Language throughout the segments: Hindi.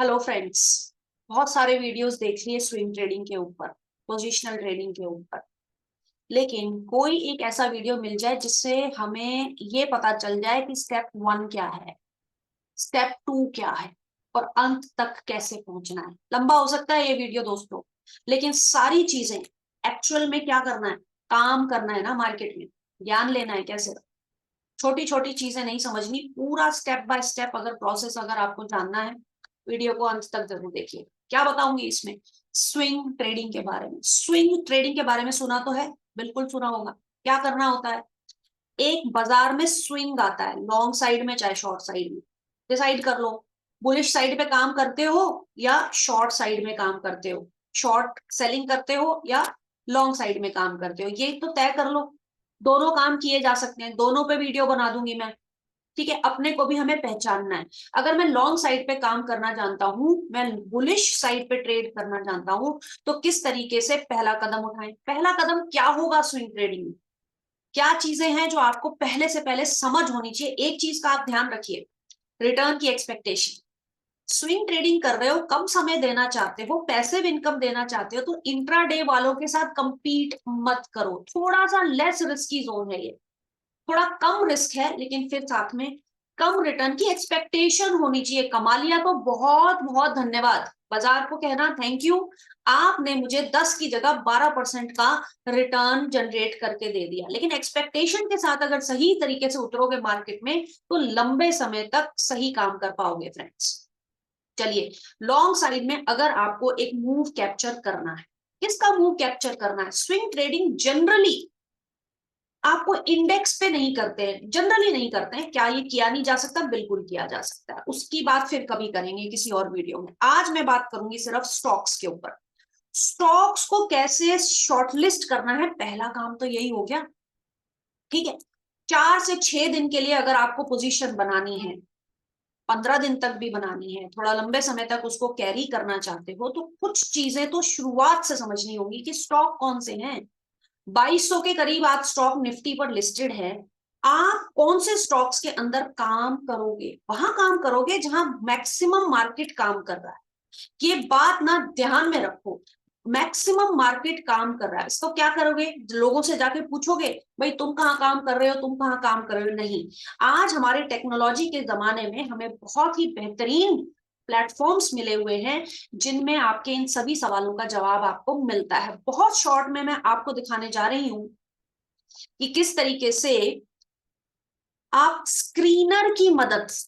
Hello friends. बहुत सारे वीडियोस देख लिए स्विंग ट्रेडिंग के ऊपर, पोजिशनल ट्रेडिंग के ऊपर, लेकिन कोई एक ऐसा वीडियो मिल जाए जिससे हमें ये पता चल जाए कि स्टेप 1 क्या है, स्टेप 2 क्या है और अंत तक कैसे पहुंचना है। लंबा हो सकता है ये वीडियो दोस्तों, लेकिन सारी चीजें एक्चुअल में क्या करना है, काम करना है ना मार्केट में, ज्ञान लेना है कैसे। छोटी छोटी चीजें नहीं समझनी, पूरा स्टेप बाय स्टेप अगर प्रोसेस अगर आपको जानना है, वीडियो को अंत तक जरूर देखिए। क्या बताऊंगी इसमें, स्विंग ट्रेडिंग के बारे में। स्विंग ट्रेडिंग के बारे में सुना तो है, बिल्कुल सुना होगा। क्या करना होता है, एक बाजार में स्विंग आता है, लॉन्ग साइड में चाहे शॉर्ट साइड में, डिसाइड कर लो बुलिश साइड पे काम करते हो या शॉर्ट साइड में काम करते हो, शॉर्ट सेलिंग करते हो या लॉन्ग साइड में काम करते हो, ये तो तय कर लो। दोनों काम किए जा सकते हैं, दोनों पे वीडियो बना दूंगी मैं। ठीक है, अपने को भी हमें पहचानना है। अगर मैं लॉन्ग साइड पे काम करना जानता हूं, मैं बुलिश साइड पे ट्रेड करना जानता हूं, तो किस तरीके से पहला कदम उठाएं। पहला कदम क्या होगा स्विंग ट्रेडिंग में, क्या चीजें हैं जो आपको पहले से पहले समझ होनी चाहिए। एक चीज का आप ध्यान रखिए, रिटर्न की एक्सपेक्टेशन। स्विंग ट्रेडिंग कर रहे हो, कम समय देना चाहते हो, पैसिव इनकम देना चाहते हो, तो इंट्राडे वालों के साथ कंपीट मत करो। थोड़ा सा लेस रिस्की जोन है ये, थोड़ा कम रिस्क है, लेकिन फिर साथ में कम रिटर्न की एक्सपेक्टेशन होनी चाहिए। कमा लिया तो बहुत बहुत धन्यवाद, बाजार को कहना थैंक यू, आपने मुझे 10 की जगह 12% का रिटर्न जनरेट करके दे दिया। लेकिन एक्सपेक्टेशन के साथ अगर सही तरीके से उतरोगे मार्केट में, तो लंबे समय तक सही काम कर पाओगे फ्रेंड्स। चलिए, लॉन्ग साइड में अगर आपको एक मूव कैप्चर करना है, किसका मूव कैप्चर करना है। स्विंग ट्रेडिंग जनरली आपको इंडेक्स पे नहीं करते हैं, जनरली नहीं करते हैं। क्या ये किया नहीं जा सकता, बिल्कुल किया जा सकता है, उसकी बात फिर कभी करेंगे किसी और वीडियो में। आज मैं बात करूंगी सिर्फ स्टॉक्स के ऊपर। स्टॉक्स को कैसे शॉर्टलिस्ट करना है, पहला काम तो यही हो गया। ठीक है, 4 से 6 दिन के लिए अगर आपको पोजीशन बनानी है, 15 दिन तक भी बनानी है, थोड़ा लंबे समय तक उसको कैरी करना चाहते हो, तो कुछ चीजें तो शुरुआत से समझनी होगी कि स्टॉक कौन से हैं। 2200 के करीब आज स्टॉक निफ्टी पर लिस्टेड है। आप कौन से स्टॉक्स के अंदर काम करोगे, वहां काम करोगे जहां मैक्सिमम मार्केट काम कर रहा है। ये बात ना ध्यान में रखो, मैक्सिमम मार्केट काम कर रहा है, इसको क्या करोगे, लोगों से जाके पूछोगे भाई तुम कहाँ काम कर रहे हो, तुम कहाँ काम कर रहे हो, नहीं। आज हमारे टेक्नोलॉजी के जमाने में हमें बहुत ही बेहतरीन प्लेटफॉर्म्स मिले हुए हैं, जिनमें आपके इन सभी सवालों का जवाब आपको मिलता है। बहुत शॉर्ट में मैं आपको दिखाने जा रही हूं कि किस तरीके से आप स्क्रीनर की मदद से,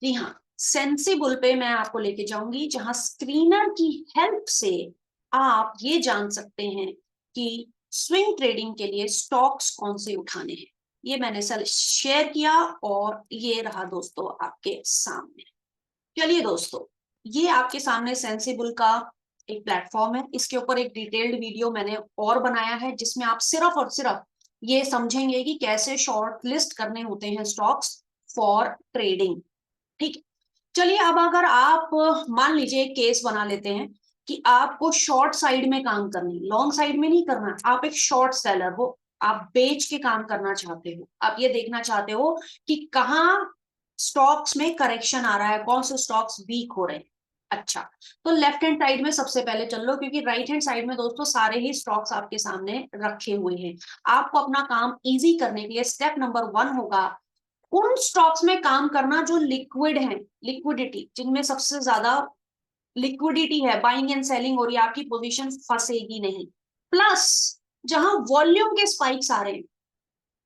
जी हाँ, सेंसिबल पे मैं आपको लेके जाऊंगी, जहां स्क्रीनर की हेल्प से आप ये जान सकते हैं कि स्विंग ट्रेडिंग के लिए स्टॉक्स कौन से उठाने हैं। ये मैंने सर शेयर किया और ये रहा दोस्तों आपके सामने। चलिए दोस्तों, ये आपके सामने सेंसिबल का एक प्लेटफॉर्म है, इसके ऊपर एक डिटेल्ड वीडियो मैंने और बनाया है, जिसमें आप सिर्फ और सिर्फ ये समझेंगे कि कैसे शॉर्ट लिस्ट करने होते हैं स्टॉक्स फॉर ट्रेडिंग। ठीक है, चलिए अब अगर आप मान लीजिए एक केस बना लेते हैं कि आपको शॉर्ट साइड में काम करनी, लॉन्ग साइड में नहीं करना। आप एक शॉर्ट सेलर हो, आप बेच के काम करना चाहते हो, आप ये देखना चाहते हो कि कहाँ स्टॉक्स में करेक्शन आ रहा है, कौन से स्टॉक्स वीक हो रहे हैं। अच्छा, तो लेफ्ट हैंड साइड में सबसे पहले चल लो, क्योंकि राइट हैंड साइड में दोस्तों सारे ही स्टॉक्स आपके सामने रखे हुए हैं। आपको अपना काम इजी करने के लिए स्टेप नंबर 1 होगा उन स्टॉक्स में काम करना जो लिक्विड है, लिक्विडिटी, जिनमें सबसे ज्यादा लिक्विडिटी है, बाइंग एंड सेलिंग हो रही है, आपकी पोजीशन फंसेगी नहीं। प्लस जहां वॉल्यूम के स्पाइक्स आ रहे हैं,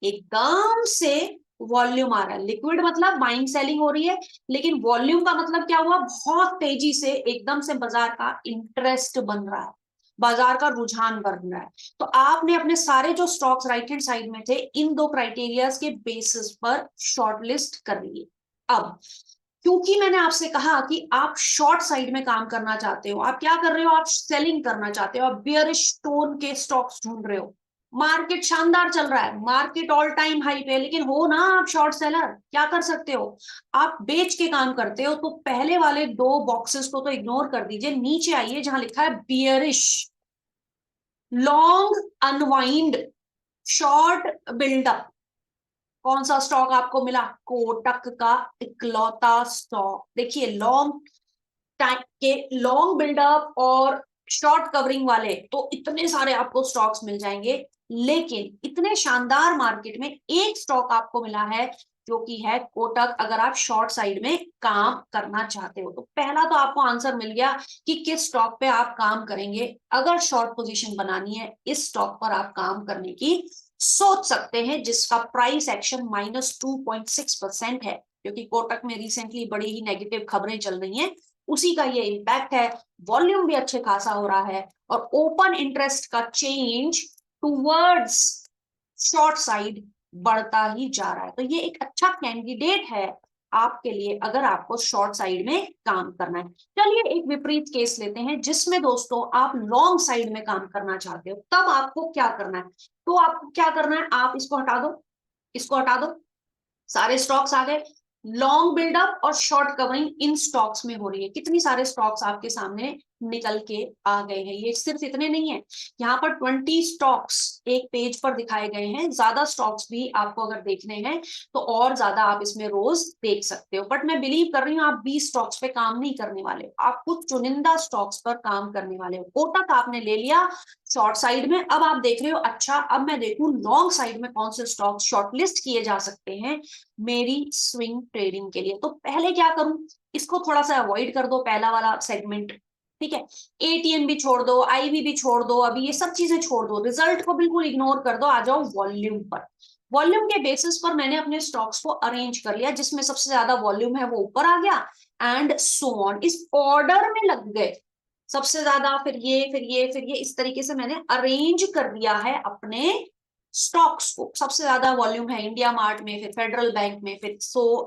एकदम से वॉल्यूम आ रहा है, लिक्विड मतलब बाइंग सेलिंग हो रही है, लेकिन वॉल्यूम का मतलब क्या हुआ, बहुत तेजी से एकदम से बाजार का इंटरेस्ट बन रहा है, बाजार का रुझान बढ़ रहा है। तो आपने अपने सारे जो स्टॉक्स राइट हैंड साइड में थे, इन दो क्राइटेरियाज के बेसिस पर शॉर्टलिस्ट कर लिए। अब क्योंकि मैंने आपसे कहा कि आप शॉर्ट साइड में काम करना चाहते हो, आप क्या कर रहे हो, आप सेलिंग करना चाहते हो, आप बियरिश टोन के स्टॉक्स ढूंढ रहे हो। मार्केट शानदार चल रहा है, मार्केट ऑल टाइम हाई पे, लेकिन हो ना आप शॉर्ट सेलर, क्या कर सकते हो, आप बेच के काम करते हो। तो पहले वाले 2 बॉक्सेस को तो इग्नोर कर दीजिए, नीचे आइए जहां लिखा है bearish, long unwind, short buildup. कौन सा स्टॉक आपको मिला, कोटक का इकलौता स्टॉक। देखिए लॉन्ग टाइम के लॉन्ग बिल्डअप और शॉर्ट कवरिंग वाले तो इतने सारे आपको स्टॉक्स मिल जाएंगे, लेकिन इतने शानदार मार्केट में एक स्टॉक आपको मिला है जो कि है कोटक। अगर आप शॉर्ट साइड में काम करना चाहते हो तो पहला तो आपको आंसर मिल गया कि किस स्टॉक पे आप काम करेंगे। अगर शॉर्ट पोजीशन बनानी है, इस स्टॉक पर आप काम करने की सोच सकते हैं, जिसका प्राइस एक्शन -2.6% है, क्योंकि कोटक में रिसेंटली बड़ी ही नेगेटिव खबरें चल रही हैं, उसी का ये इम्पैक्ट है। वॉल्यूम भी अच्छे खासा हो रहा है और ओपन इंटरेस्ट का चेंज टूवर्ड्स शॉर्ट साइड बढ़ता ही जा रहा है। तो ये एक अच्छा कैंडिडेट है आपके लिए अगर आपको शॉर्ट साइड में काम करना है। चलिए एक विपरीत केस लेते हैं जिसमें दोस्तों आप लॉन्ग साइड में काम करना चाहते हो। तब आपको क्या करना है? तो आपको क्या करना है, आप इसको हटा दो, इसको हटा दो, सारे स्टॉक्स आ गए। लॉन्ग बिल्डअप और शॉर्ट कवरिंग इन स्टॉक्स में हो रही है। कितनी सारे स्टॉक्स आपके सामने निकल के आ गए हैं। ये सिर्फ इतने नहीं है, यहाँ पर 20 स्टॉक्स एक पेज पर दिखाए गए हैं। ज्यादा स्टॉक्स भी आपको अगर देखने हैं तो और ज्यादा आप इसमें रोज देख सकते हो, बट मैं बिलीव कर रही हूँ आप 20 स्टॉक्स पे काम नहीं करने वाले, आप कुछ चुनिंदा स्टॉक्स पर काम करने वाले हो। कोटक आपने ले लिया शॉर्ट साइड में, अब आप देख रहे हो अच्छा अब मैं देखूं लॉन्ग साइड में कौन से स्टॉक्स शॉर्टलिस्ट किए जा सकते हैं मेरी स्विंग ट्रेडिंग के लिए। तो पहले क्या करूं, इसको थोड़ा सा अवॉइड कर दो, पहला वाला सेगमेंट, ठीक है। एटीएम भी छोड़ दो, आईवी भी छोड़ दो, अभी ये सब चीजें छोड़ दो, रिजल्ट को बिल्कुल इग्नोर कर दो, आ जाओ वॉल्यूम पर। वॉल्यूम के बेसिस पर मैंने अपने स्टॉक्स को अरेंज कर लिया, जिसमें सबसे ज्यादा वॉल्यूम है वो ऊपर आ गया, एंड सो ऑन, इस ऑर्डर में लग गए। सबसे ज्यादा, फिर ये, फिर ये, फिर ये, इस तरीके से मैंने अरेंज कर दिया है अपने स्टॉक्स को। सबसे ज्यादा वॉल्यूम है इंडिया मार्ट में, फिर फेडरल बैंक में, फिर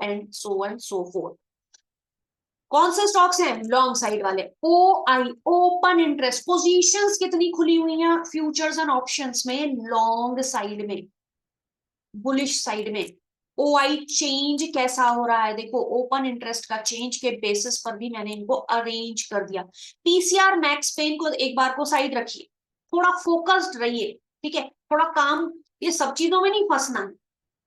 एंड सो फोर्थ। कौन से स्टॉक्स हैं? लॉन्ग साइड वाले। ओ आई, ओपन इंटरेस्ट पोजीशंस कितनी खुली हुई हैं फ्यूचर्स एंड ऑप्शंस में? लॉन्ग साइड में, बुलिश साइड में। ओ आई चेंज कैसा हो रहा है देखो, ओपन इंटरेस्ट का चेंज के बेसिस पर भी मैंने इनको अरेंज कर दिया। पीसीआर मैक्स पेन को एक बार को साइड रखिए, थोड़ा फोकस्ड रहिए, ठीक है, थोड़ा काम, ये सब चीजों में नहीं फंसना है।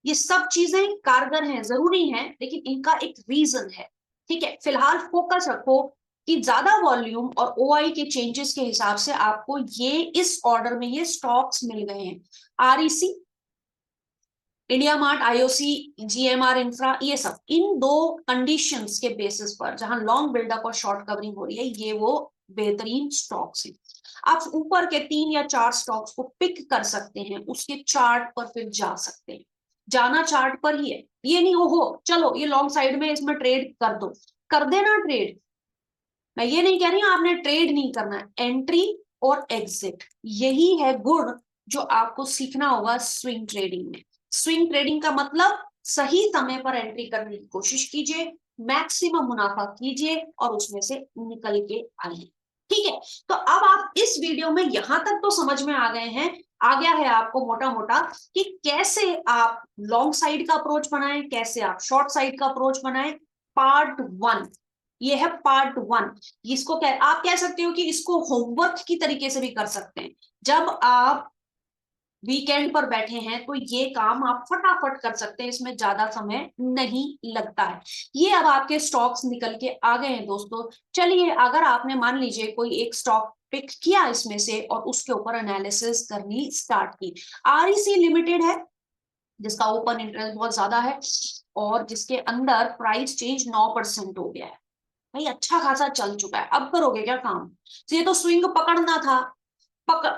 ये सब चीजें कारगर हैं, जरूरी हैं, लेकिन इनका एक रीजन है, ठीक है। फिलहाल फोकस रखो कि ज्यादा वॉल्यूम और ओआई के चेंजेस के हिसाब से आपको ये इस ऑर्डर में ये स्टॉक्स मिल गए हैं। REC, India mart, IOC, GMR infra, ये सब इन दो कंडीशंस के बेसिस पर जहां लॉन्ग बिल्डअप और शॉर्ट कवरिंग हो रही है, ये वो बेहतरीन स्टॉक्स हैं। आप ऊपर के 3 या 4 स्टॉक्स को पिक कर सकते हैं, उसके चार्ट पर फिर जा सकते हैं। जाना चार्ट पर ही है, ये नहीं ओहो चलो ये लॉन्ग साइड में इसमें ट्रेड कर दो, कर देना ट्रेड। मैं ये नहीं कह रही हूं आपने ट्रेड नहीं करना है, एंट्री और एग्जिट, यही है गुण जो आपको सीखना होगा स्विंग ट्रेडिंग में। स्विंग ट्रेडिंग का मतलब सही समय पर एंट्री करने की कोशिश कीजिए, मैक्सिमम मुनाफा कीजिए और उसमें से निकल के आइए, ठीक है। तो अब आप इस वीडियो में यहां तक तो समझ में आ गए हैं, आ गया है आपको मोटा मोटा कि कैसे आप लॉन्ग साइड का अप्रोच बनाएं, कैसे आप शॉर्ट साइड का अप्रोच बनाएं। पार्ट 1, ये है पार्ट 1। इसको आप कह सकते हो कि इसको होमवर्क की तरीके से भी कर सकते हैं। जब आप वीकेंड पर बैठे हैं तो ये काम आप फटाफट कर सकते हैं, इसमें ज्यादा समय नहीं लगता है। ये अब आपके स्टॉक्स निकल के आ गए हैं दोस्तों। चलिए अगर आपने मान लीजिए कोई एक स्टॉक पिक किया इसमें से और उसके ऊपर एनालिसिस करनी स्टार्ट की। आरईसी लिमिटेड है जिसका ओपन इंटरेस्ट बहुत ज्यादा है और जिसके अंदर प्राइस चेंज 9% हो गया है। भाई अच्छा खासा चल चुका है, अब करोगे क्या काम? तो ये तो स्विंग पकड़ना था,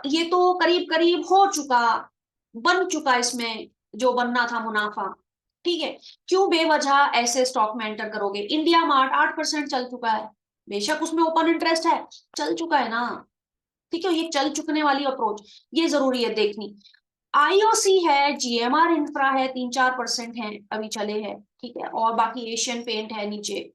ये तो करीब करीब हो चुका, बन चुका इसमें जो बनना था मुनाफा, ठीक है। क्यों बेवजह ऐसे स्टॉक में एंटर करोगे? इंडिया मार्ट 8% चल चुका है, बेशक उसमें ओपन इंटरेस्ट है, चल चुका है ना, ठीक है। ये चल चुकने वाली अप्रोच ये जरूरी है देखनी। आईओसी है, जीएमआर इंफ्रा है, 3-4% है अभी चले हैं, ठीक है, और बाकी एशियन पेंट है नीचे।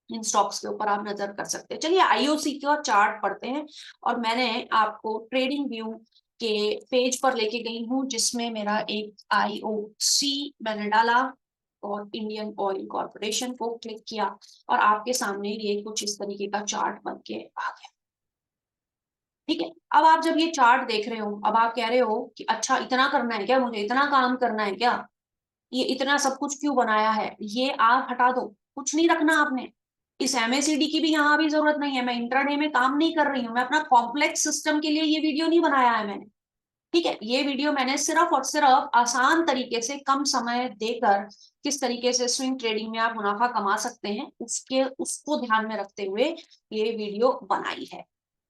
इन स्टॉक्स के ऊपर आप नजर कर सकते हैं। चलिए आईओसी का चार्ट पढ़ते हैं और मैंने आपको ट्रेडिंग व्यू के पेज पर लेके गई हूं जिसमें मेरा एक आईओसी मैंने डाला और इंडियन ऑयल कॉर्पोरेशन को क्लिक किया और आपके सामने ये कुछ इस तरीके का चार्ट बन के आ गया, ठीक है। अब आप जब ये चार्ट देख रहे हो, अब आप कह रहे हो कि अच्छा इतना करना है क्या, मुझे इतना काम करना है क्या, ये इतना सब कुछ क्यों बनाया है, ये आप हटा दो, कुछ नहीं रखना आपने। इस MACD की भी यहाँ भी जरूरत नहीं है, मैं इंट्राडे में काम नहीं कर रही हूँ, मैं अपना कॉम्प्लेक्स सिस्टम के लिए ये वीडियो नहीं बनाया है मैंने, ठीक है। ये वीडियो मैंने सिर्फ और सिर्फ आसान तरीके से कम समय देकर किस तरीके से स्विंग ट्रेडिंग में आप मुनाफा कमा सकते हैं उसको ध्यान में रखते हुए ये वीडियो बनाई है।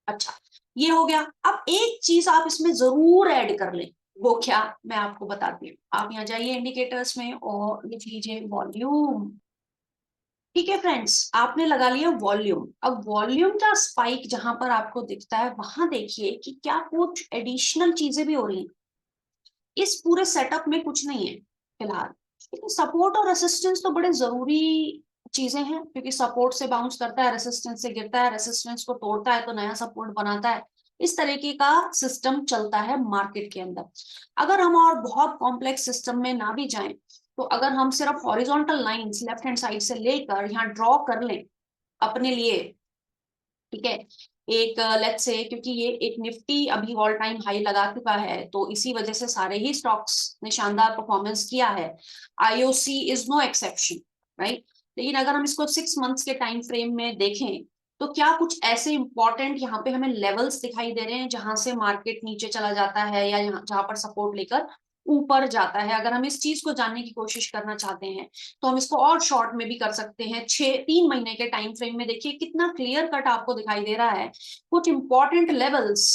अच्छा, ये हो गया। अब एक चीज आप इसमें जरूर ऐड कर लें, वो क्या मैं आपको बताती हूँ। आप यहाँ जाइए इंडिकेटर्स में और लिख लीजिए वॉल्यूम। ठीक है फ्रेंड्स, आपने लगा लिया वॉल्यूम। अब वॉल्यूम का स्पाइक जहां पर आपको दिखता है वहां देखिए कि क्या कुछ एडिशनल चीजें भी हो रही हैं। इस पूरे सेटअप में कुछ नहीं है फिलहाल, लेकिन सपोर्ट और रेसिस्टेंस तो बड़े जरूरी चीजें हैं, क्योंकि सपोर्ट से बाउंस करता है, रेसिस्टेंस से गिरता है, रेसिस्टेंस को तोड़ता है तो नया सपोर्ट बनाता है। इस तरीके का सिस्टम चलता है मार्केट के अंदर। अगर हम और बहुत कॉम्प्लेक्स सिस्टम में ना भी जाएं, तो अगर हम सिर्फ horizontal lines left hand side से लेकर यहाँ ड्रॉ कर लें अपने लिए, ठीक है, एक लेट्स से, क्योंकि ये एक निफ्टी अभी ऑल टाइम हाई लगा चुका है तो इसी वजह से सारे ही स्टॉक्स ने शानदार परफॉर्मेंस किया है, IOC is no exception, right. लेकिन अगर हम इसको 6 मंथ्स के टाइम फ्रेम में देखें तो क्या कुछ ऐसे इंपॉर्टेंट यहाँ पे हमें लेवल्स दिखाई दे रहे हैं जहां से मार्केट नीचे चला जाता है या जहां पर सपोर्ट लेकर ऊपर जाता है। अगर हम इस चीज को जानने की कोशिश करना चाहते हैं तो हम इसको और शॉर्ट में भी कर सकते हैं। 3 महीने के टाइम फ्रेम में देखिए कितना क्लियर कट आपको दिखाई दे रहा है। कुछ इंपॉर्टेंट लेवल्स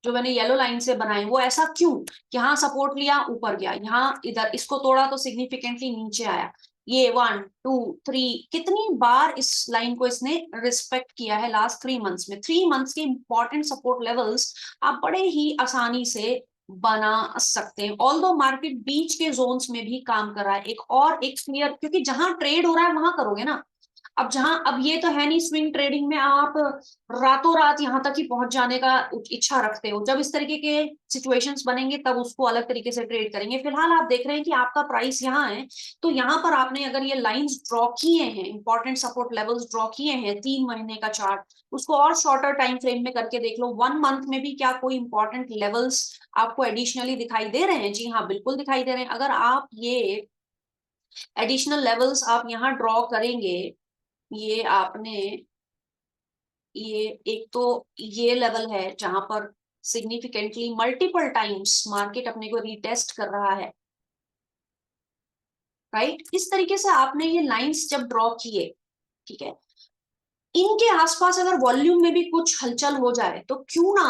जो मैंने येलो लाइन से बनाए वो ऐसा क्यों, यहाँ सपोर्ट लिया ऊपर गया, यहाँ इधर इसको तोड़ा तो सिग्निफिकेंटली नीचे आया। ये 1 2 3 कितनी बार इस लाइन को इसने रिस्पेक्ट किया है लास्ट 3 मंथ्स में। 3 मंथ्स के इंपॉर्टेंट सपोर्ट लेवल्स आप बड़े ही आसानी से बना सकते हैं। ऑल्दो मार्केट बीच के जोन्स में भी काम कर रहा है। एक क्लियर, क्योंकि जहां ट्रेड हो रहा है वहां करोगे ना। अब ये तो है नहीं स्विंग ट्रेडिंग में आप रातों रात यहां तक ही पहुंच जाने का इच्छा रखते हो। जब इस तरीके के सिचुएशंस बनेंगे तब उसको अलग तरीके से ट्रेड करेंगे। फिलहाल आप देख रहे हैं कि आपका प्राइस यहाँ है, तो यहाँ पर आपने अगर ये लाइंस ड्रॉ किए हैं, इंपॉर्टेंट सपोर्ट लेवल्स ड्रॉ किए हैं 3 महीने का चार्ट, उसको और शॉर्टर टाइम फ्रेम में करके देख लो। 1 मंथ में भी क्या कोई इंपॉर्टेंट लेवल्स आपको एडिशनली दिखाई दे रहे हैं? जी हाँ, बिल्कुल दिखाई दे रहे हैं। अगर आप ये एडिशनल लेवल्स आप यहाँ ड्रॉ करेंगे, ये आपने ये एक तो ये लेवल है जहां पर सिग्निफिकेंटली मल्टीपल टाइम्स मार्केट अपने को रीटेस्ट कर रहा है, राइट। इस तरीके से आपने ये लाइंस जब ड्रॉ किए, ठीक है, इनके आसपास अगर वॉल्यूम में भी कुछ हलचल हो जाए तो क्यों ना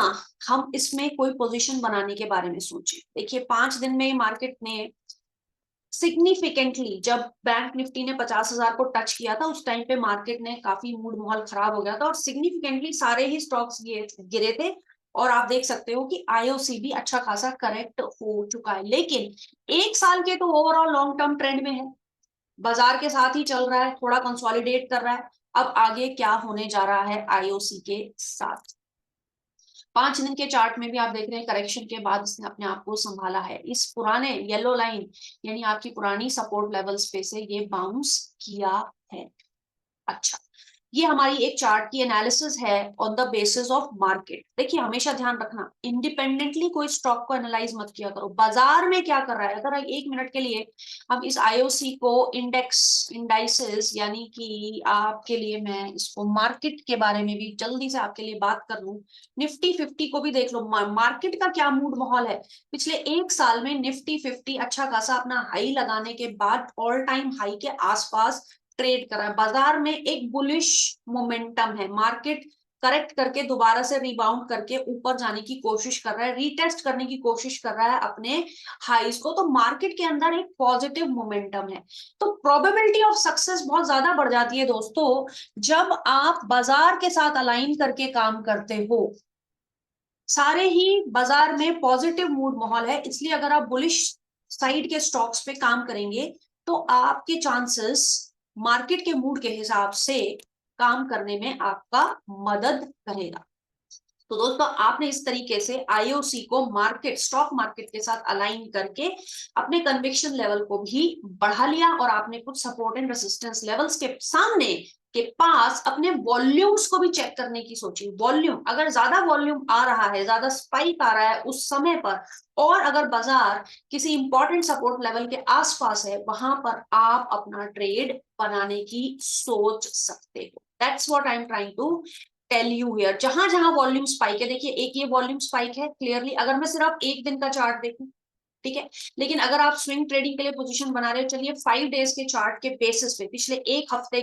हम इसमें कोई पोजीशन बनाने के बारे में सोचें। देखिए 5 दिन में मार्केट ने सिग्निफिकेंटली, जब बैंक निफ्टी ने 50,000 को टच किया था उस टाइम पे मार्केट ने काफी मूड माहौल खराब हो गया था और सिग्निफिकेंटली सारे ही स्टॉक्स गिरे थे। और आप देख सकते हो कि IOC भी अच्छा खासा करेक्ट हो चुका है, लेकिन 1 साल के तो ओवरऑल लॉन्ग टर्म ट्रेंड में है, बाजार के साथ ही चल रहा है, थोड़ा कंसोलिडेट कर रहा है। अब आगे क्या होने जा रहा है IOC के साथ? 5 दिन के चार्ट में भी आप देख रहे हैं करेक्शन के बाद इसने अपने आप को संभाला है। इस पुराने येलो लाइन यानी आपकी पुरानी सपोर्ट लेवल्स पे से ये बाउंस किया है। अच्छा, ये हमारी एक चार्ट की एनालिसिस है on the basis of market. देखिए हमेशा ध्यान रखना, इंडिपेंडेंटली कोई स्टॉक को एनालाइज मत किया करो, बाजार में क्या कर रहा है। अगर 1 मिनट के लिए हम इस IOC को इंडाइसेस यानी कि आपके लिए मैं इसको मार्केट के बारे में भी जल्दी से आपके लिए बात कर लूं, निफ्टी 50 को भी देख लो, मार्केट का क्या मूड माहौल है। पिछले 1 साल में निफ्टी 50 अच्छा खासा अपना हाई लगाने के बाद ऑल टाइम हाई के आसपास ट्रेड कर रहा है। बाजार में एक बुलिश मोमेंटम है, मार्केट करेक्ट करके दोबारा से रिबाउंड करके ऊपर जाने की कोशिश कर रहा है, रीटेस्ट करने की कोशिश कर रहा है अपने हाईज को। तो मार्केट के अंदर एक पॉजिटिव मोमेंटम है, तो प्रोबेबिलिटी ऑफ सक्सेस बहुत ज्यादा बढ़ जाती है दोस्तों जब आप बाजार के साथ अलाइन करके काम करते हो। सारे ही बाजार में पॉजिटिव मूड माहौल है, इसलिए अगर आप बुलिश साइड के स्टॉक्स पे काम करेंगे तो आपके चांसेस मार्केट के मूड के हिसाब से काम करने में आपका मदद करेगा। तो दोस्तों आपने इस तरीके से IOC को स्टॉक मार्केट के साथ अलाइन करके अपने कन्विक्शन लेवल को भी बढ़ा लिया और आपने कुछ सपोर्ट एंड रेजिस्टेंस लेवल्स के सामने के पास अपने वॉल्यूम्स को भी चेक करने की सोचिए। वॉल्यूम, अगर ज्यादा वॉल्यूम आ रहा है, ज्यादा स्पाइक आ रहा है उस समय पर, और अगर बाजार किसी इंपॉर्टेंट सपोर्ट लेवल के आसपास है, वहां पर आप अपना ट्रेड बनाने की सोच सकते हो। That's what I am trying to tell you here. जहां जहां वॉल्यूम स्पाइक है, देखिए एक ये वॉल्यूम स्पाइक है क्लियरली, अगर मैं सिर्फ एक दिन का चार्ट देखूं, ठीक है। लेकिन अगर आप स्विंग ट्रेडिंग के लिए पोजीशन बना रहे हो, चलिए 5 डेज के चार्ट के बेसिस पे, पिछले एक हफ्ते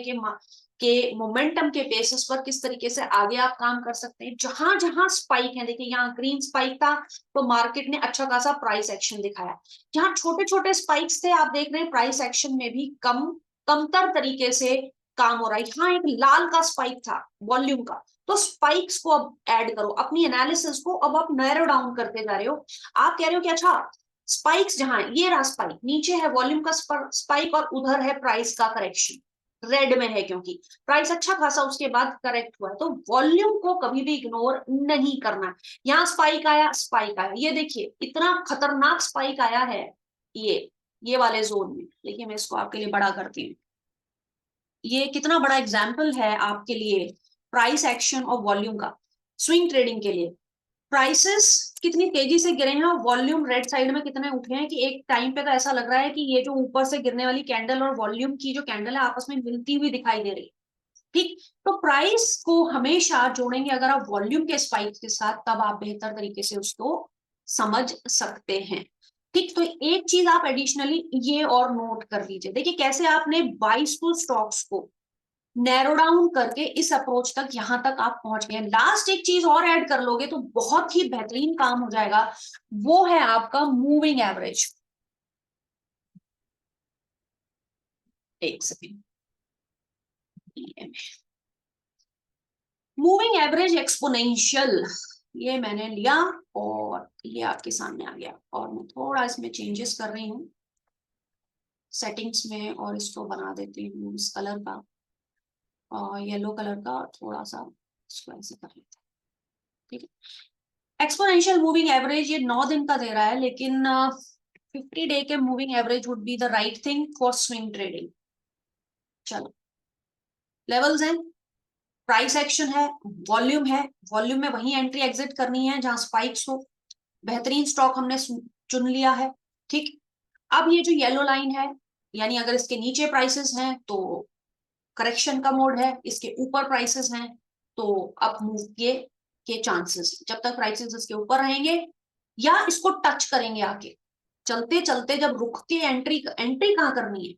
के मोमेंटम के बेसिस पर किस तरीके से आगे आप काम कर सकते हैं। जहां जहां स्पाइक है, देखिए यहाँ ग्रीन स्पाइक था तो मार्केट ने अच्छा खासा प्राइस एक्शन दिखाया। जहां छोटे छोटे स्पाइक्स थे, आप देख रहे हैं प्राइस एक्शन में भी कमतर तरीके से काम हो रहा है। यहाँ एक लाल का स्पाइक था वॉल्यूम का, तो स्पाइक्स को अब ऐड करो अपनी एनालिसिस को, अब आप नैरो डाउन करते जा रहे हो। आप कह रहे हो कि अच्छा स्पाइक्स जहां है, ये रहा स्पाइक, नीचे है वॉल्यूम का स्पाइक और उधर है प्राइस का करेक्शन, रेड में है क्योंकि प्राइस अच्छा खासा उसके बाद करेक्ट हुआ है। तो वॉल्यूम को कभी भी इग्नोर नहीं करना। यहाँ स्पाइक आया, स्पाइक आया, ये देखिए इतना खतरनाक स्पाइक आया है ये वाले जोन में। देखिए मैं इसको आपके लिए बड़ा करती हूँ, ये कितना बड़ा एग्जाम्पल है आपके लिए प्राइस एक्शन और वॉल्यूम का स्विंग ट्रेडिंग के लिए। प्राइसेस कितनी तेजी से गिरे हैं और वॉल्यूम रेड साइड में कितने उठे हैं कि एक टाइम पे तो ऐसा लग रहा है कि ये जो ऊपर से गिरने वाली कैंडल और वॉल्यूम की जो कैंडल है आपस में मिलती हुई दिखाई दे रही है। ठीक, तो प्राइस को हमेशा जोड़ेंगे अगर आप वॉल्यूम के स्पाइक के साथ, तब आप बेहतर तरीके से उसको समझ सकते हैं। ठीक, तो एक चीज आप एडिशनली ये और नोट कर लीजिए, देखिए कैसे आपने 22 स्टॉक्स को नैरो डाउन करके इस अप्रोच तक यहां तक आप पहुंच गए। लास्ट एक चीज और ऐड कर लोगे तो बहुत ही बेहतरीन काम हो जाएगा, वो है आपका मूविंग एवरेज। एक सेकेंड, मूविंग एवरेज एक्सपोनेंशियल, ये मैंने लिया और ये आपके सामने आ गया, और मैं थोड़ा इसमें चेंजेस कर रही हूँ सेटिंग्स में, और इसको बना देती हूँ इस कलर का, और येलो कलर का थोड़ा सा, इसको ऐसे कर लेते हैं। ठीक है, एक्सपोनेंशियल मूविंग एवरेज ये 9 दिन का दे रहा है, लेकिन 50 डे के moving average would be the right thing for swing trading. चलो, लेवल्स हैं, प्राइस एक्शन है, वॉल्यूम है, वॉल्यूम में वही एंट्री एग्जिट करनी है जहां स्पाइक्स हो। बेहतरीन स्टॉक हमने चुन लिया है। ठीक, अब ये जो येलो लाइन है, यानी अगर इसके नीचे प्राइसेस हैं तो करेक्शन का मोड है, इसके ऊपर प्राइसेस हैं तो अप मूव के चांसेस। जब तक प्राइसेस इसके ऊपर रहेंगे या इसको टच करेंगे आके, चलते चलते जब रुक के एंट्री एंट्री कहाँ करनी है,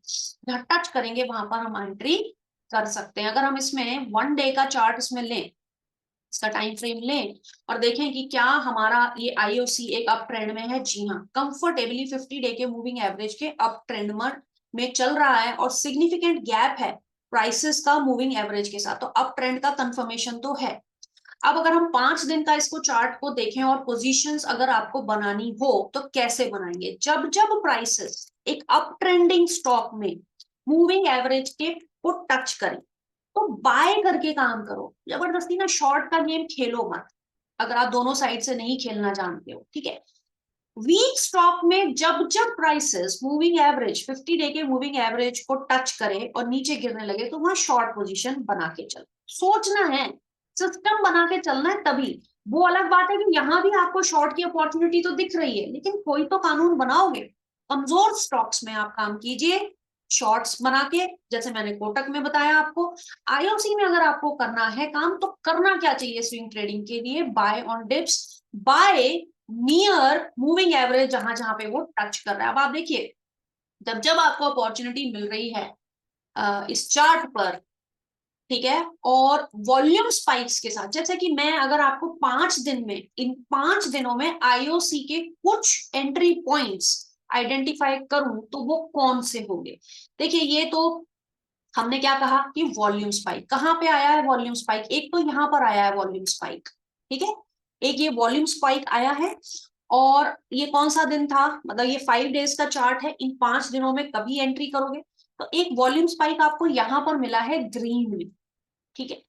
जहां टच करेंगे वहां पर हम एंट्री कर सकते हैं। अगर हम इसमें 1 डे का चार्ट इसमें लें, इसका टाइम फ्रेम लें और देखें कि क्या हमारा ये आईओसी एक अप ट्रेंड में है, जी हाँ कंफर्टेबली 50 डे के मूविंग एवरेज के अप ट्रेंड में चल रहा है, और सिग्निफिकेंट गैप है प्राइसेस का मूविंग एवरेज के साथ, तो अप ट्रेंड का कंफर्मेशन तो है। अब अगर हम 5 दिन का इसको चार्ट को देखें और पोजीशंस अगर आपको बनानी हो तो कैसे बनाएंगे, जब जब प्राइसेस एक अप ट्रेंडिंग स्टॉक में मूविंग एवरेज के को टच करें तो बाय करके काम करो। जबरदस्ती ना शॉर्ट का गेम खेलो मत, अगर आप दोनों साइड से नहीं खेलना जानते हो। ठीक है, वीक स्टॉक में जब जब प्राइसेस मूविंग एवरेज 50 डे के मूविंग एवरेज को टच करे और नीचे गिरने लगे तो वहां शॉर्ट पोजीशन बना के चलो। सोचना है, सिस्टम बना के चलना है तभी। वो अलग बात है कि यहां भी आपको शॉर्ट की अपॉर्चुनिटी तो दिख रही है, लेकिन कोई तो कानून बनाओगे। कमजोर स्टॉक्स में आप काम कीजिए शॉर्ट्स बना के, जैसे मैंने कोटक में बताया आपको। आईओसी में अगर आपको करना है काम तो करना क्या चाहिए स्विंग ट्रेडिंग के लिए, buy on dips, buy near moving average जहां जहां पे वो टच कर रहा है। अब आप देखिए जब जब आपको अपॉर्चुनिटी मिल रही है इस चार्ट पर, ठीक है, और वॉल्यूम स्पाइक्स के साथ, जैसे कि मैं अगर आपको 5 दिन में, इन 5 दिनों में आईओसी के कुछ एंट्री पॉइंट्स आइडेंटिफाई करूं तो वो कौन से होंगे। देखिए ये तो हमने क्या कहा कि वॉल्यूम स्पाइक कहाँ पे आया है, वॉल्यूम स्पाइक एक तो यहाँ पर आया है वॉल्यूम स्पाइक, ठीक है, एक ये वॉल्यूम स्पाइक आया है। और ये कौन सा दिन था, मतलब ये 5 डेज का चार्ट है, इन 5 दिनों में कभी एंट्री करोगे तो एक वॉल्यूम स्पाइक आपको यहां पर मिला है ग्रीन में। ठीक है,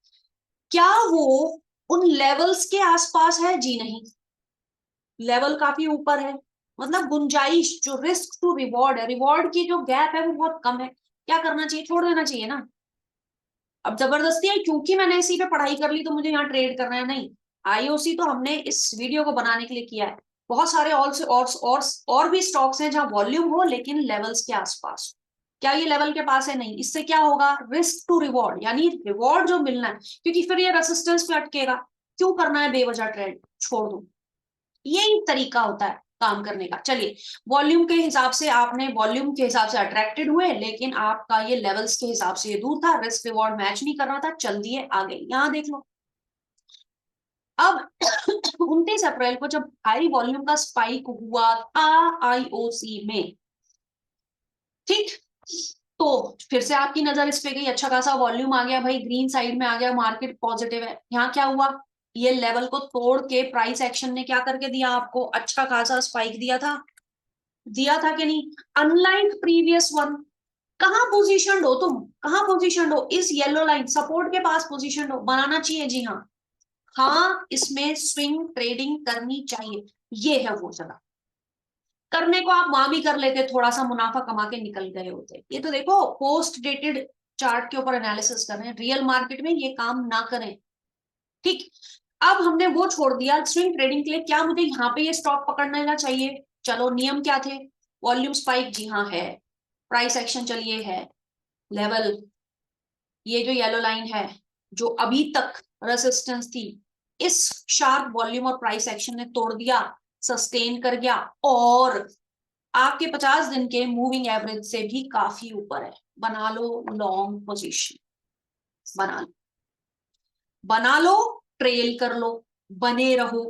क्या वो उन लेवल्स के आसपास है, जी नहीं, लेवल काफी ऊपर है, मतलब गुंजाइश जो रिस्क टू रिवॉर्ड है, रिवॉर्ड की जो गैप है वो बहुत कम है। क्या करना चाहिए, छोड़ देना चाहिए ना। अब जबरदस्ती है क्योंकि मैंने इसी पे पढ़ाई कर ली तो मुझे यहाँ ट्रेड करना है, नहीं। आईओसी तो हमने इस वीडियो को बनाने के लिए किया है। बहुत सारे और भी स्टॉक्स हैं जहां वॉल्यूम हो लेकिन लेवल्स के आसपास। क्या ये लेवल के पास है? नहीं। इससे क्या होगा? रिस्क टू रिवॉर्ड, यानी रिवॉर्ड जो मिलना है, क्योंकि फिर ये रेसिस्टेंस पे अटकेगा। क्यों करना है बेवजह ट्रेड? छोड़ दो। यही तरीका होता है काम करने का। चलिए, वॉल्यूम के हिसाब से आपने वॉल्यूम के हिसाब से अट्रैक्टेड हुए, लेकिन आपका ये लेवल्स के हिसाब से ये दूर था, रिस्क रिवॉर्ड मैच नहीं कर रहा था, चल दिए आगे। यहां देख लो, अब 29 अप्रैल को जब हाई वॉल्यूम का स्पाइक हुआ था आईओसी में, ठीक, तो फिर से आपकी नजर इस पे गई, अच्छा खासा वॉल्यूम आ गया भाई, ग्रीन साइड में आ गया, मार्केट पॉजिटिव है। यहाँ क्या हुआ? ये लेवल को तोड़ के प्राइस एक्शन ने क्या करके दिया आपको? अच्छा खासा स्पाइक दिया था। दिया था कि नहीं? Unlike previous one. कहां पोजीशन हो तुम? कहां पोजीशन हो? इस येलो लाइन सपोर्ट के पास पोजीशन हो, बनाना चाहिए। जी हाँ, हाँ, इसमें स्विंग ट्रेडिंग करनी चाहिए। ये है वो जगह। करने को आप वहां भी कर लेते, थोड़ा सा मुनाफा कमा के निकल गए होते। ये तो देखो, पोस्ट डेटेड चार्ट के ऊपर एनालिसिस कर रहे हैं, रियल मार्केट में ये काम ना करें। ठीक। अब हमने वो छोड़ दिया स्विंग ट्रेडिंग के लिए। क्या मुझे यहाँ पे ये स्टॉक पकड़ना चाहिए? चलो, नियम क्या थे? वॉल्यूम स्पाइक, जी हाँ है। प्राइस एक्शन, चलिए है। लेवल, ये जो येलो लाइन है, जो अभी तक रेसिस्टेंस थी, इस शार्प वॉल्यूम और प्राइस एक्शन ने तोड़ दिया, सस्टेन कर गया, और आपके 50 दिन के मूविंग एवरेज से भी काफी ऊपर है। बना लो लॉन्ग पोजीशन, बना लो, बना लो, ट्रेल कर लो, बने रहो।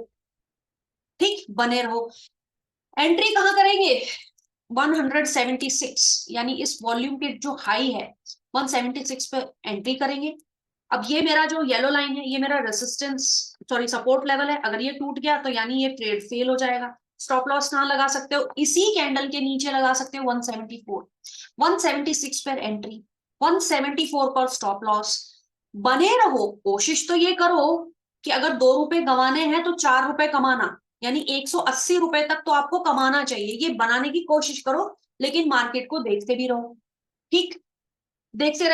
ठीक, बने रहो। एंट्री कहां करेंगे? 176, यानी इस वॉल्यूम के जो हाई है 176 पे एंट्री करेंगे। अब ये मेरा जो येलो लाइन है, ये मेरा रेसिस्टेंस, सॉरी सपोर्ट लेवल है। अगर ये टूट गया तो यानी ये ट्रेड फेल हो जाएगा। स्टॉप लॉस कहां लगा सकते हो? इसी कैंडल के नीचे लगा सकते हो, 174। 176 पर एंट्री, 174 पर स्टॉप लॉस। बने रहो। कोशिश तो ये करो कि अगर 2 रुपए गंवाने हैं तो 4 रुपए कमाना, यानी 180 रुपए तक तो आपको कमाना चाहिए। ये बनाने की कोशिश करो, लेकिन मार्केट को देखते भी रहो। ठीक, देखते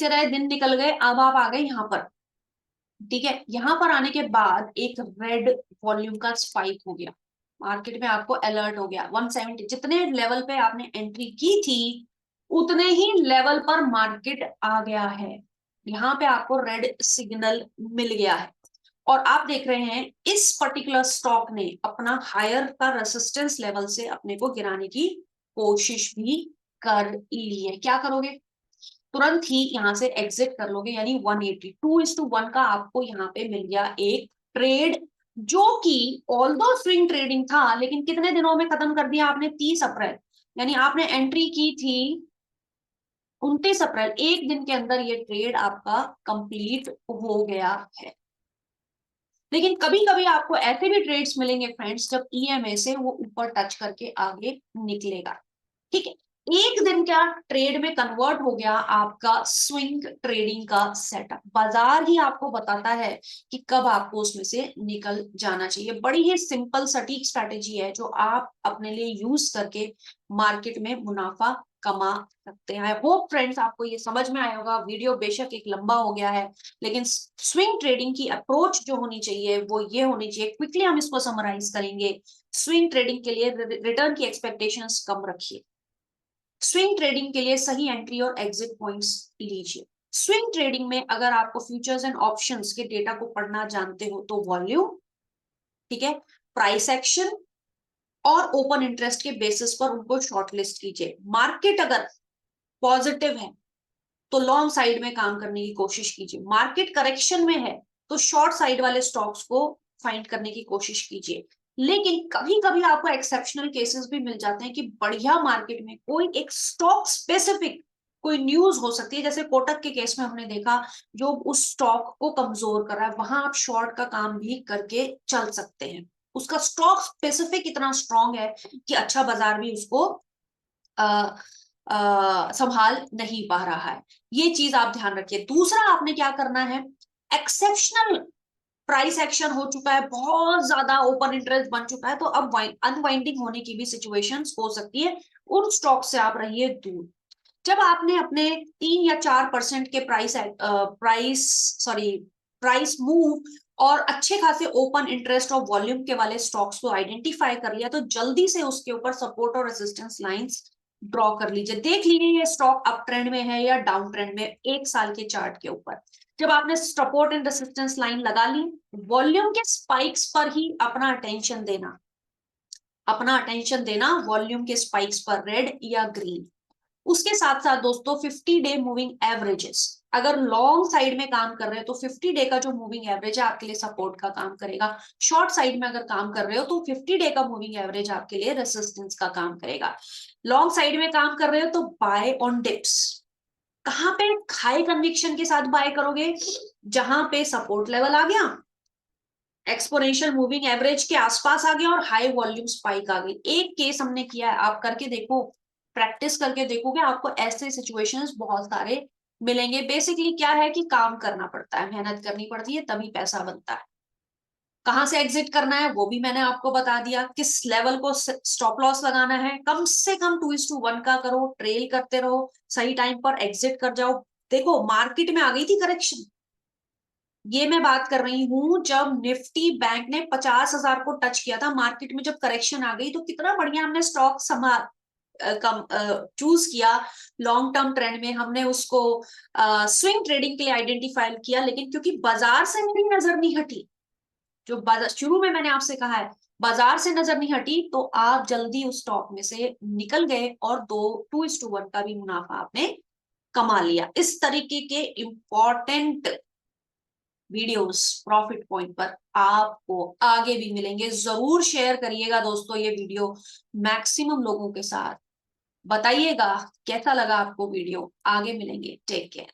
रहे, दिन निकल गए, अब आप आ गए यहाँ पर। ठीक है, यहां पर आने के बाद एक रेड वॉल्यूम का स्पाइक हो गया, मार्केट में आपको अलर्ट हो गया। 170 जितने लेवल पे आपने एंट्री की थी, उतने ही लेवल पर मार्केट आ गया है। यहाँ पे आपको रेड सिग्नल मिल गया है, और आप देख रहे हैं इस पर्टिकुलर स्टॉक ने अपना हायर का रेसिस्टेंस लेवल से अपने को गिराने की कोशिश भी कर ली है। क्या करोगे? तुरंत ही यहां से एग्जिट कर लोगे, यानी 182:1 का आपको यहाँ पे मिल गया एक ट्रेड, जो कि ऑल्दो स्विंग ट्रेडिंग था, लेकिन कितने दिनों में खत्म कर दिया आपने? 30 अप्रैल, यानी आपने एंट्री की थी 29 अप्रैल, एक दिन के अंदर ये ट्रेड आपका कंप्लीट हो गया है। लेकिन कभी कभी आपको ऐसे भी ट्रेड्स मिलेंगे फ्रेंड्स, जब ईएमए से वो ऊपर टच करके आगे निकलेगा। ठीक है, एक दिन क्या ट्रेड में कन्वर्ट हो गया आपका स्विंग ट्रेडिंग का सेटअप। बाजार ही आपको बताता है कि कब आपको उसमें से निकल जाना चाहिए। बड़ी ही सिंपल सटीक स्ट्रैटेजी है, जो आप अपने लिए यूज करके मार्केट में मुनाफा कमा सकते हैं। आई होप फ्रेंड्स आपको ये समझ में आया होगा। वीडियो बेशक एक लंबा हो गया है, लेकिन स्विंग ट्रेडिंग की अप्रोच जो होनी चाहिए वो ये होनी चाहिए। क्विकली हम इसको समराइज करेंगे। स्विंग ट्रेडिंग के लिए रिटर्न की एक्सपेक्टेशंस कम रखिए। स्विंग ट्रेडिंग के लिए सही एंट्री और एग्जिट पॉइंट्स लीजिए। स्विंग ट्रेडिंग में अगर आपको फ्यूचर्स एंड ऑप्शंस के डेटा को पढ़ना जानते हो तो वॉल्यूम, ठीक है, प्राइस एक्शन और ओपन इंटरेस्ट के बेसिस पर उनको शॉर्टलिस्ट कीजिए। मार्केट अगर पॉजिटिव है तो लॉन्ग साइड में काम करने की कोशिश कीजिए। मार्केट करेक्शन में है तो शॉर्ट साइड वाले स्टॉक्स को फाइंड करने की कोशिश कीजिए। लेकिन कभी कभी आपको एक्सेप्शनल केसेस भी मिल जाते हैं कि बढ़िया मार्केट में कोई एक स्टॉक स्पेसिफिक कोई न्यूज हो सकती है, जैसे कोटक के केस में हमने देखा, जो उस स्टॉक को कमजोर कर रहा है, वहां आप शॉर्ट का काम भी करके चल सकते हैं। उसका स्टॉक स्पेसिफिक इतना स्ट्रांग है कि अच्छा बाजार भी उसको संभाल नहीं पा रहा है। ये चीज आप ध्यान रखिए। दूसरा आपने क्या करना है, एक्सेप्शनल प्राइस एक्शन हो चुका है, बहुत ज्यादा ओपन इंटरेस्ट बन चुका है, तो अब अनवाइंडिंग होने की भी सिचुएशंस हो सकती है। उन स्टॉक से आप रहिए दूर। जब आपने अपने 3 या 4% के प्राइस मूव और अच्छे खासे ओपन इंटरेस्ट और वॉल्यूम के वाले स्टॉक्स को आइडेंटिफाई कर लिया, तो जल्दी से उसके ऊपर सपोर्ट और रेजिस्टेंस लाइंस ड्रॉ कर लीजिए। देख लीजिए ये स्टॉक अप ट्रेंड में है या डाउन ट्रेंड में, 1 साल के चार्ट के ऊपर। जब आपने सपोर्ट एंड रेजिस्टेंस लाइन लगा ली, वॉल्यूम के स्पाइक्स पर ही अपना अटेंशन देना वॉल्यूम के स्पाइक्स पर, रेड या ग्रीन। उसके साथ साथ दोस्तों 50 डे मूविंग एवरेजेस, अगर लॉन्ग साइड में काम कर रहे हो तो 50 डे का जो मूविंग एवरेज है आपके लिए सपोर्ट का काम करेगा। शॉर्ट साइड में अगर काम कर रहे हो तो 50 डे का मूविंग एवरेज आपके लिए रेसिस्टेंस का काम करेगा। लॉन्ग साइड में काम कर रहे हो तो बाय ऑन डिप्स। कहां पे हाई कन्विक्शन के साथ बाय करोगे? जहां पे सपोर्ट लेवल आ गया, एक्सपोनेंशियल मूविंग एवरेज के आसपास आ गया और हाई वॉल्यूम स्पाइक आ गई। एक केस हमने किया है, आप करके देखो, प्रैक्टिस करके देखोगे, आपको ऐसे सिचुएशंस बहुत सारे मिलेंगे। बेसिकली क्या है कि काम करना पड़ता है, मेहनत करनी पड़ती है, तभी पैसा बनता है। कहां से एग्जिट करना है वो भी मैंने आपको बता दिया, किस लेवल को स्टॉप लॉस लगाना है, कम से कम 2:1 का करो, ट्रेल करते रहो, सही टाइम पर एग्जिट कर जाओ। देखो मार्केट में आ गई थी करेक्शन, ये मैं बात कर रही हूं जब निफ्टी बैंक ने 50,000 को टच किया था। मार्केट में जब करेक्शन आ गई तो कितना बढ़िया हमने स्टॉक चूज किया। लॉन्ग टर्म ट्रेंड में हमने उसको स्विंग ट्रेडिंग के लिए आइडेंटिफाई किया, लेकिन क्योंकि बाजार से मेरी नजर नहीं हटी, जो बाजार शुरू में मैंने आपसे कहा है, बाजार से नजर नहीं हटी, तो आप जल्दी उस स्टॉक में से निकल गए और 2:1 का भी मुनाफा आपने कमा लिया। इस तरीके के इंपॉर्टेंट वीडियोस प्रॉफिट पॉइंट पर आपको आगे भी मिलेंगे। जरूर शेयर करिएगा दोस्तों ये वीडियो मैक्सिमम लोगों के साथ। बताइएगा कैसा लगा आपको वीडियो। आगे मिलेंगे, टेक केयर।